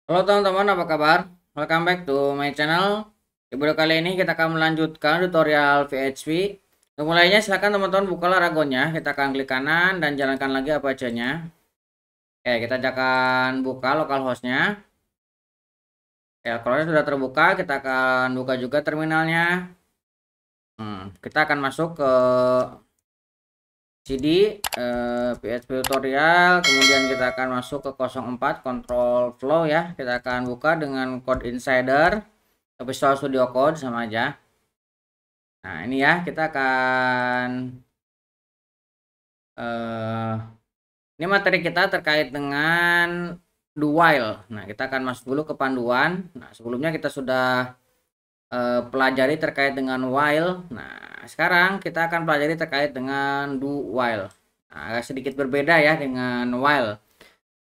Halo teman-teman, apa kabar? Welcome back to my channel. Di video kali ini kita akan melanjutkan tutorial PHP. Untuk mulainya silahkan teman-teman bukalah Ragonnya. Kita akan klik kanan dan jalankan lagi Apache-nya. Oke, kita akan buka localhost-nya. Ya, kalau sudah terbuka, kita akan buka juga terminalnya. Kita akan masuk ke cd PHP tutorial, kemudian kita akan masuk ke 04 control flow ya. Kita akan buka dengan code insider Visual Studio Code sama aja. Nah, ini ya, kita akan ini materi kita terkait dengan do while. Nah, kita akan masuk dulu ke panduan. Nah, sebelumnya kita sudah pelajari terkait dengan while. Nah, sekarang kita akan pelajari terkait dengan do while. Nah, agak sedikit berbeda ya dengan while.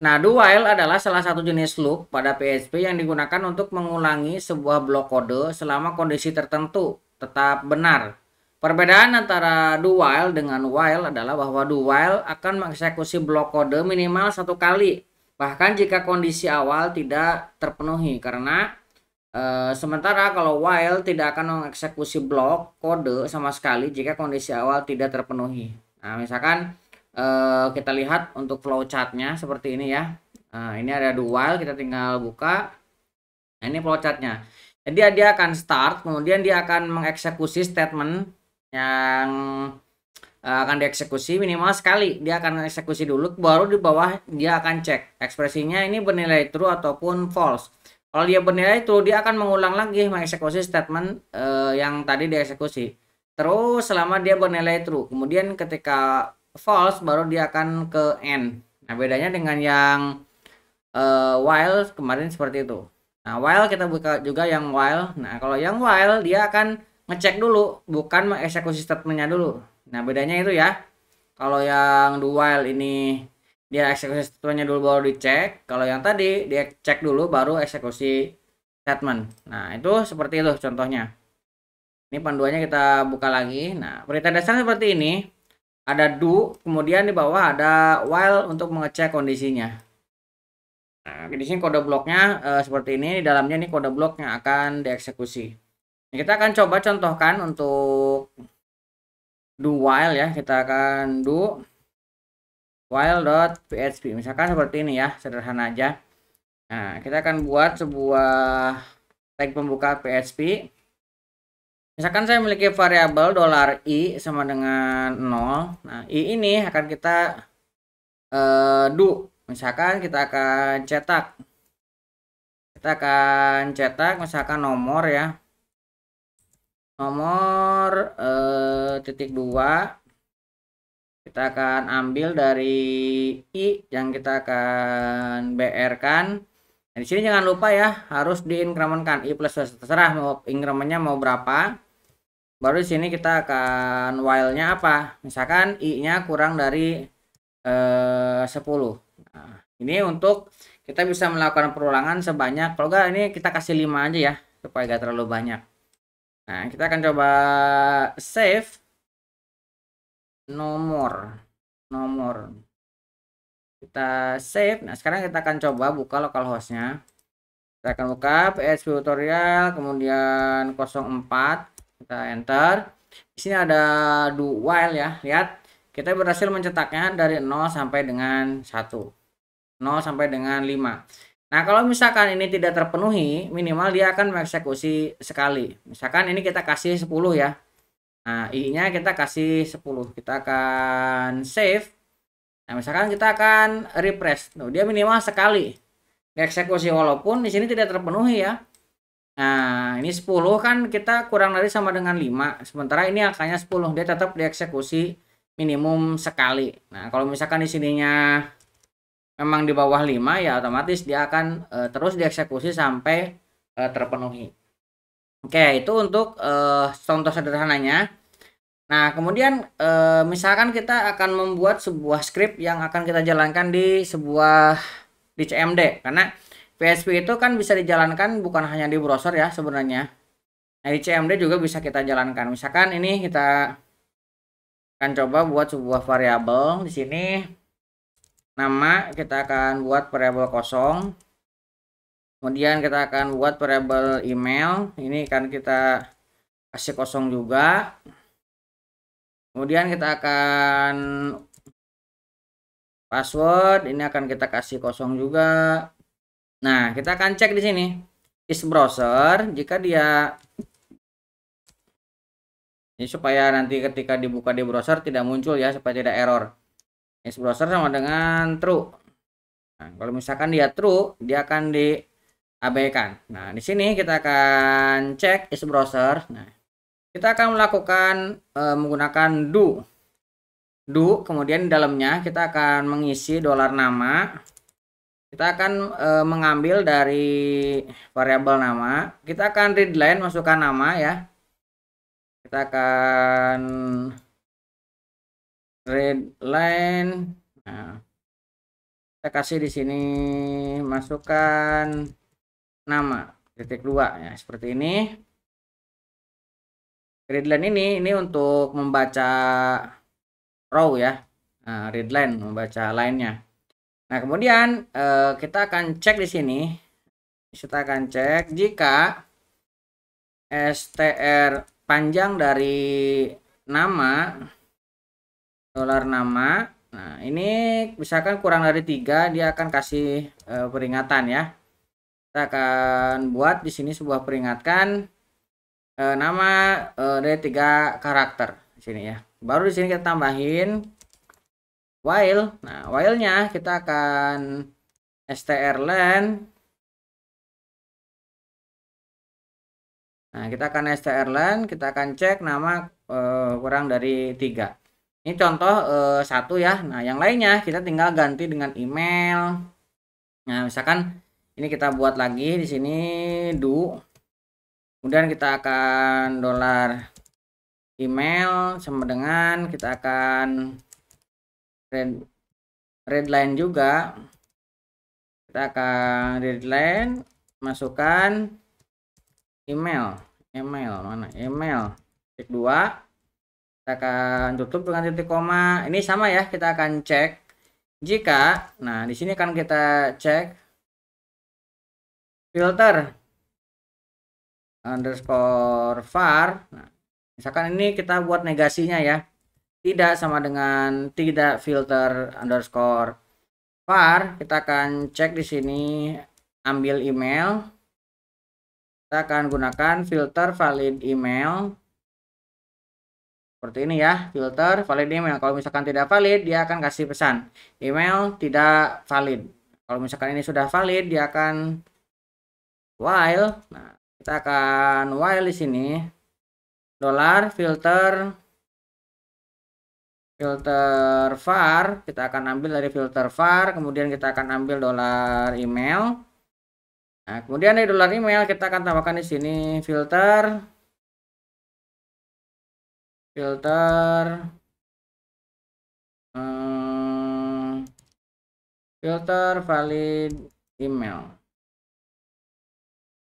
Nah, do while adalah salah satu jenis loop pada PHP yang digunakan untuk mengulangi sebuah blok kode selama kondisi tertentu tetap benar. Perbedaan antara do while dengan while adalah bahwa do while akan mengeksekusi blok kode minimal satu kali, bahkan jika kondisi awal tidak terpenuhi. Karena sementara kalau while tidak akan mengeksekusi blok kode sama sekali jika kondisi awal tidak terpenuhi. Nah, misalkan kita lihat untuk flowchartnya seperti ini ya. Nah, ini ada do while, kita tinggal buka. Nah, ini flowchartnya. Jadi dia akan start, kemudian dia akan mengeksekusi statement yang akan dieksekusi minimal sekali. Dia akan eksekusi dulu, baru di bawah dia akan cek ekspresinya ini bernilai true ataupun false. Kalau dia bernilai true, dia akan mengulang lagi mengeksekusi statement yang tadi dieksekusi. Terus selama dia bernilai true, kemudian ketika false baru dia akan ke end. Nah, bedanya dengan yang while kemarin seperti itu. Nah, while kita buka juga yang while. Nah, kalau yang while dia akan ngecek dulu, bukan mengeksekusi statementnya dulu. Nah, bedanya itu ya. Kalau yang do while ini dia eksekusi statementnya dulu baru dicek. Kalau yang tadi dia cek dulu baru eksekusi statement. Nah, itu seperti itu contohnya. Ini panduannya kita buka lagi. Nah, perintah dasar seperti ini. Ada do, kemudian di bawah ada while untuk mengecek kondisinya. Nah, di sini kode bloknya seperti ini, di dalamnya ini kode blok yang akan dieksekusi. Nah, kita akan coba contohkan untuk do while ya. Kita akan do while.php. Misalkan seperti ini ya, sederhana aja. Nah, kita akan buat sebuah tag pembuka PHP. Misalkan saya memiliki variabel $i sama dengan 0. Nah, i ini akan kita do. Misalkan kita akan cetak misalkan nomor ya, nomor titik 2. Kita akan ambil dari i yang kita akan br kan. Nah, di sini jangan lupa ya, harus diinkrementkan i plus plus, terserah mau inkrementnya mau berapa. Baru di sini kita akan while-nya apa, misalkan i-nya kurang dari 10. Nah, ini untuk kita bisa melakukan perulangan sebanyak, kalau enggak ini kita kasih 5 aja ya, supaya enggak terlalu banyak. Nah, kita akan coba save nomor. Kita save. Nah, sekarang kita akan coba buka localhost-nya. Kita akan buka PHP tutorial, kemudian 04. Kita enter. Di sini ada do while ya. Lihat, kita berhasil mencetaknya dari 0 sampai dengan 1. 0 sampai dengan 5. Nah, kalau misalkan ini tidak terpenuhi, minimal dia akan mengeksekusi sekali. Misalkan ini kita kasih 10 ya. Nah, i-nya kita kasih 10. Kita akan save. Nah, misalkan kita akan refresh. Tuh, dia minimal sekali dieksekusi walaupun di sini tidak terpenuhi ya. Nah, ini 10 kan kita kurang dari sama dengan 5. Sementara ini angkanya 10, dia tetap dieksekusi minimum sekali. Nah, kalau misalkan di sininya memang di bawah 5 ya otomatis dia akan terus dieksekusi sampai terpenuhi. Oke, itu untuk contoh sederhananya. Nah, kemudian misalkan kita akan membuat sebuah script yang akan kita jalankan di sebuah di CMD, karena PHP itu kan bisa dijalankan bukan hanya di browser ya sebenarnya. Nah, di CMD juga bisa kita jalankan. Misalkan ini kita akan coba buat sebuah variabel di sini. Nama kita akan buat variabel kosong. Kemudian kita akan buat variabel email, ini kan kita kasih kosong juga. Kemudian kita akan password, ini akan kita kasih kosong juga. Nah, kita akan cek di sini is browser, jika dia ini supaya nanti ketika dibuka di browser tidak muncul ya, supaya tidak error. Is browser sama dengan true. Nah, kalau misalkan dia true, dia akan diabaikan. Nah, di sini kita akan cek is browser. Nah, kita akan melakukan menggunakan do, kemudian di dalamnya kita akan mengisi dolar nama. Kita akan mengambil dari variabel nama. Kita akan readline, masukkan nama ya. Kita akan readline. Nah, kita kasih di sini masukkan nama titik 2 ya, seperti ini. Readline ini untuk membaca row ya. Nah, readline membaca lainnya. Nah, kemudian kita akan cek di sini. Kita akan cek jika str panjang dari nama dolar nama. Nah, ini misalkan kurang dari 3, dia akan kasih peringatan ya. Kita akan buat di sini sebuah peringatan nama dari 3 karakter di sini ya. Baru di sini kita tambahin while. Nah, while-nya kita akan strlen. Nah, kita akan strlen, kita akan cek nama kurang dari 3. Ini contoh 1 ya. Nah, yang lainnya kita tinggal ganti dengan email. Nah, misalkan ini kita buat lagi di sini do. Kemudian kita akan dolar email sama dengan kita akan readline juga. Kita akan readline, masukkan email mana email titik 2. Kita akan tutup dengan titik koma. Ini sama ya, kita akan cek jika, nah di sini kan kita cek filter underscore var. Nah, misalkan ini kita buat negasinya ya, tidak sama dengan tidak filter underscore var. Kita akan cek di sini ambil email. Kita akan gunakan filter valid email. Seperti ini ya, filter valid email. Kalau misalkan tidak valid, dia akan kasih pesan email tidak valid. Kalau misalkan ini sudah valid, dia akan while. Nah, kita akan while di sini dolar filter var. Kita akan ambil dari filter var, kemudian kita akan ambil dolar email. Nah, kemudian dari dolar email kita akan tambahkan di sini filter valid email.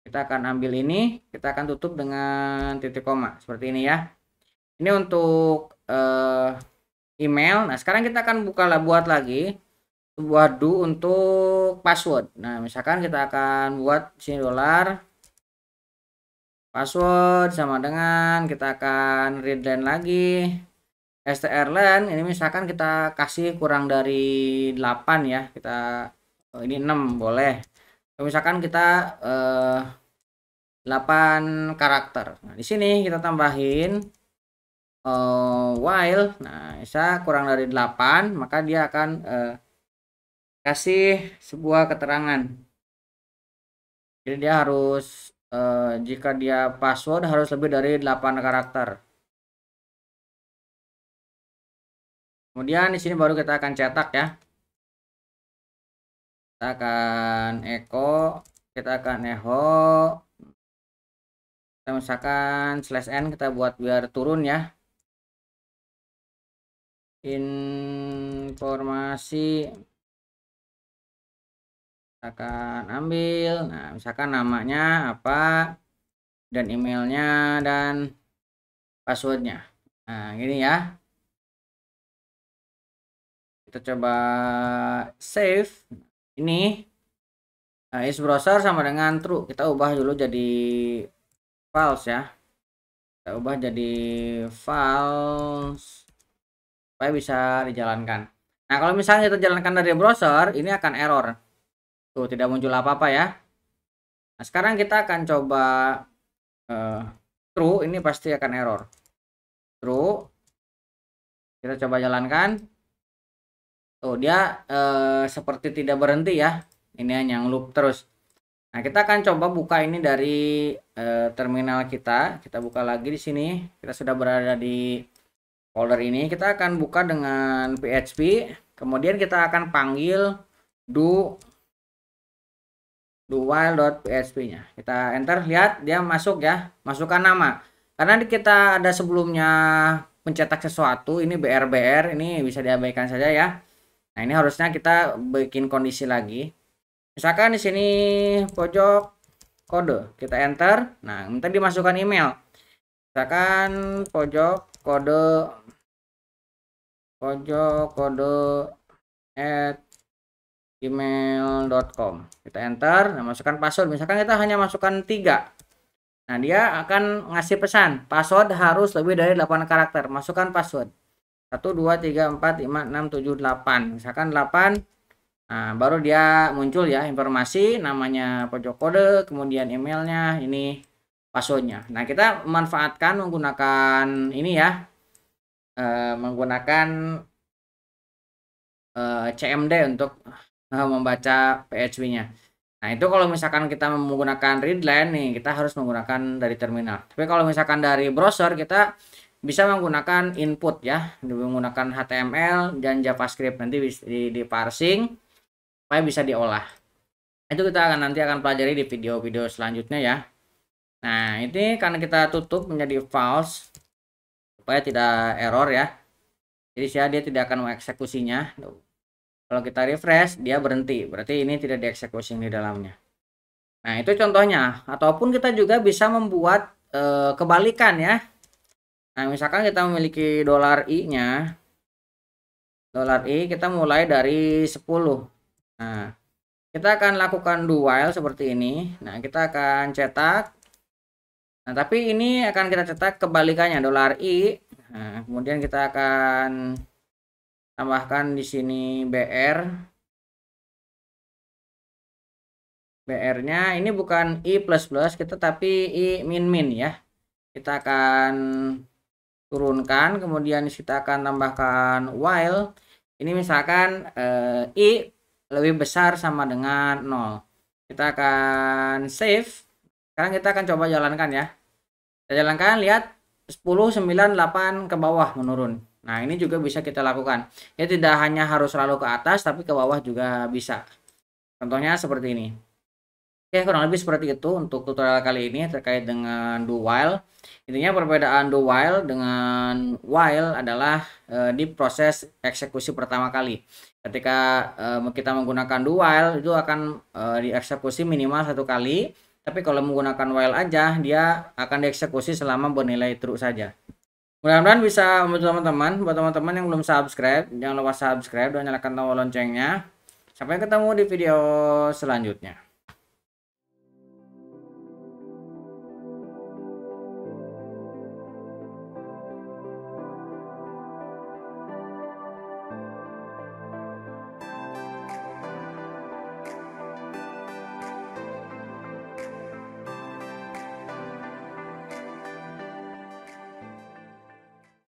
Kita akan ambil ini, kita akan tutup dengan titik koma seperti ini ya. Ini untuk email. Nah, sekarang kita akan buat lagi sebuah do untuk password. Nah, misalkan kita akan buat sini dolar password sama dengan kita akan readline lagi strlen. Ini misalkan kita kasih kurang dari 8 ya, kita ini 6 boleh. Misalkan kita 8 karakter. Nah, di sini kita tambahin while. Nah, bisa kurang dari 8, maka dia akan kasih sebuah keterangan. Jadi dia harus jika dia password harus lebih dari 8 karakter. Kemudian di sini baru kita akan cetak ya. Kita akan echo, kita akan echo. Kita misalkan /n kita buat biar turun ya. Informasi kita akan ambil. Nah, misalkan namanya apa dan emailnya dan passwordnya. Nah, gini ya. Kita coba save. Ini is browser sama dengan true. Kita ubah dulu jadi false ya. Kita ubah jadi false supaya bisa dijalankan. Nah, kalau misalnya kita jalankan dari browser, ini akan error. Tuh, tidak muncul apa-apa ya. Nah, sekarang kita akan coba true, ini pasti akan error. True. Kita coba jalankan. Tuh, dia seperti tidak berhenti ya. Ini hanya loop terus. Nah, kita akan coba buka ini dari terminal kita. Kita buka lagi di sini. Kita sudah berada di folder ini. Kita akan buka dengan PHP. Kemudian kita akan panggil do while.php-nya. Kita enter, lihat dia masuk ya. Masukkan nama. Karena kita ada sebelumnya mencetak sesuatu, ini BR, ini bisa diabaikan saja ya. Nah, ini harusnya kita bikin kondisi lagi. Misalkan di sini pojok kode, kita enter. Nah, minta dimasukkan email. Misalkan pojok kode at gmail.com. Kita enter, nah, masukkan password. Misalkan kita hanya masukkan 3. Nah, dia akan ngasih pesan, password harus lebih dari 8 karakter. Masukkan password. 1 2 3 4 5 6 7 8. Misalkan 8. Nah, baru dia muncul ya informasi namanya pojok kode, kemudian emailnya, ini passwordnya. Nah, kita memanfaatkan menggunakan ini ya, menggunakan CMD untuk membaca PHP-nya. Nah, itu kalau misalkan kita menggunakan readline nih, kita harus menggunakan dari terminal. Tapi kalau misalkan dari browser, kita bisa menggunakan input ya, menggunakan HTML dan JavaScript, nanti di parsing supaya bisa diolah. Itu kita nanti akan pelajari di video-video selanjutnya ya. Nah, ini karena kita tutup menjadi false supaya tidak error ya. Jadi dia tidak akan mengeksekusinya. Kalau kita refresh, dia berhenti. Berarti ini tidak dieksekusi di dalamnya. Nah, itu contohnya. Ataupun kita juga bisa membuat kebalikan ya. Nah, misalkan kita memiliki $i-nya. $i kita mulai dari 10. Nah, kita akan lakukan do while seperti ini. Nah, kita akan cetak. Nah, tapi ini akan kita cetak kebalikannya, $i. Nah, kemudian kita akan tambahkan di sini BR-nya ini bukan i++, kita tapi i min ya. Kita akan turunkan, kemudian kita akan tambahkan while. Ini misalkan i lebih besar sama dengan 0. Kita akan save. Sekarang kita akan coba jalankan ya. Kita jalankan, lihat 10 9 8 ke bawah menurun. Nah, ini juga bisa kita lakukan. Ya, tidak hanya harus selalu ke atas, tapi ke bawah juga bisa. Contohnya seperti ini. Oke, kurang lebih seperti itu untuk tutorial kali ini terkait dengan do while. Intinya perbedaan do while dengan while adalah di proses eksekusi pertama kali. Ketika kita menggunakan do while, itu akan dieksekusi minimal 1 kali. Tapi kalau menggunakan while aja, dia akan dieksekusi selama bernilai true saja. Mudah-mudahan bisa membantu teman-teman. Buat teman-teman yang belum subscribe, jangan lupa subscribe dan nyalakan tombol loncengnya. Sampai ketemu di video selanjutnya.